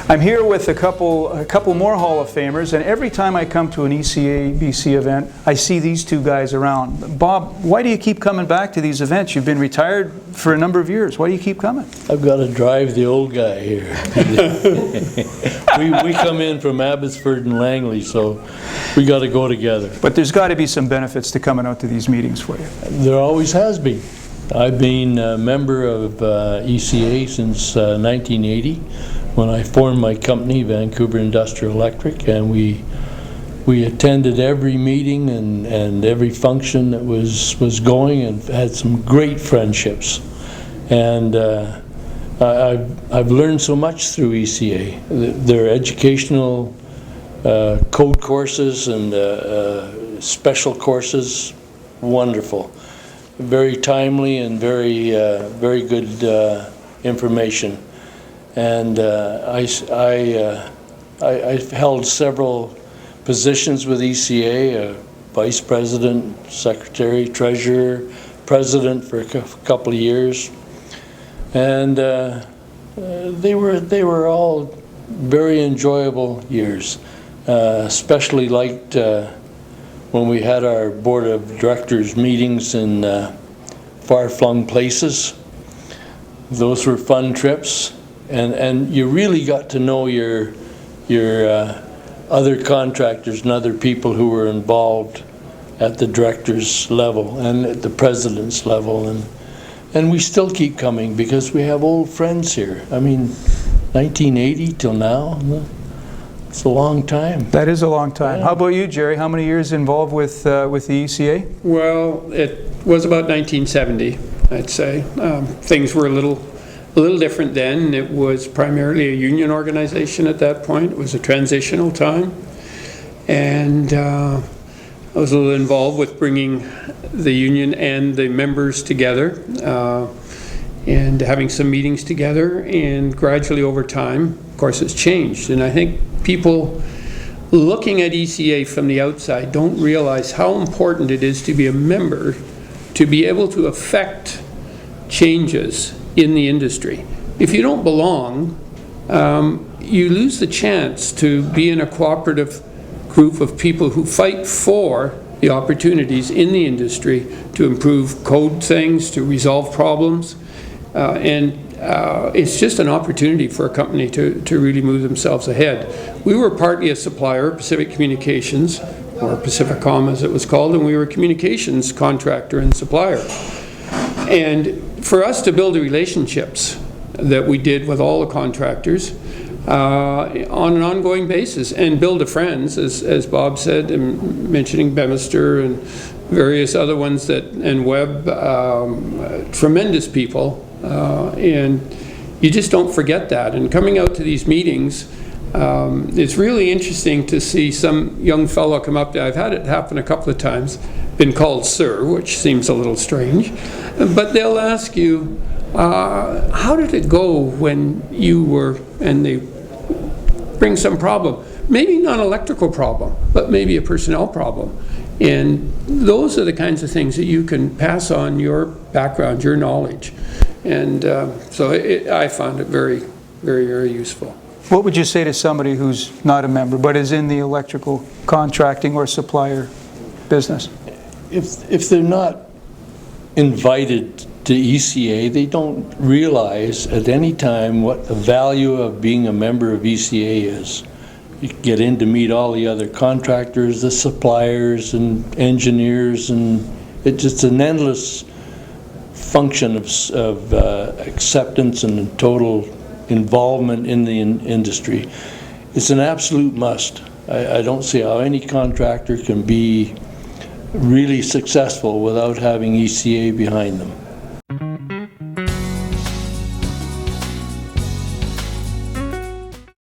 I'm here with a couple more Hall of Famers, and every time I come to an ECABC event, I see these two guys around. Bob, why do you keep coming back to these events? You've been retired for a number of years. Why do you keep coming? I've got to drive the old guy here. we come in from Abbotsford and Langley, so we got to go together. But there's got to be some benefits to coming out to these meetings for you. There always has been. I've been a member of ECA since 1980. When I formed my company, Vancouver Industrial Electric, and we attended every meeting and every function that was going, and had some great friendships. And I've learned so much through ECA. Their educational code courses and special courses, wonderful, very timely and very good information. And I've held several positions with ECA, vice president, secretary, treasurer, president for a couple of years, and they were all very enjoyable years. Especially liked when we had our board of directors meetings in far-flung places. Those were fun trips. And you really got to know your other contractors and other people who were involved at the director's level and at the president's level, and we still keep coming because we have old friends here. I mean, 1980 till now, it's a long time. That is a long time. Yeah. How about you, Jerry? How many years involved with the ECA? Well, it was about 1970, I'd say. Things were a little different then. It was primarily a union organization at that point. It was a transitional time, and I was a little involved with bringing the union and the members together and having some meetings together, and gradually over time, of course, it's changed. And I think people looking at ECA from the outside don't realize how important it is to be a member, to be able to affect changes in the industry. If you don't belong, you lose the chance to be in a cooperative group of people who fight for the opportunities in the industry to improve code things, to resolve problems, and it's just an opportunity for a company to really move themselves ahead. We were partly a supplier, Pacific Communications, or Pacificom as it was called, and we were a communications contractor and supplier. And for us to build the relationships that we did with all the contractors on an ongoing basis and build the friends, as Bob said, and mentioning Bemister and various other ones and Webb, tremendous people, and you just don't forget that. And coming out to these meetings, it's really interesting to see some young fellow come up there. I've had it happen a couple of times, been called sir, which seems a little strange, but they'll ask you, how did it go when you were, and they bring some problem, maybe not an electrical problem, but maybe a personnel problem. And those are the kinds of things that you can pass on your background, your knowledge. And so I found it very, very, very useful. What would you say to somebody who's not a member but is in the electrical contracting or supplier business? If they're not invited to ECA, they don't realize at any time what the value of being a member of ECA is. You get in to meet all the other contractors, the suppliers and engineers, and it's just an endless function of acceptance and total involvement in the industry. It's an absolute must. I don't see how any contractor can be really successful without having ECA behind them.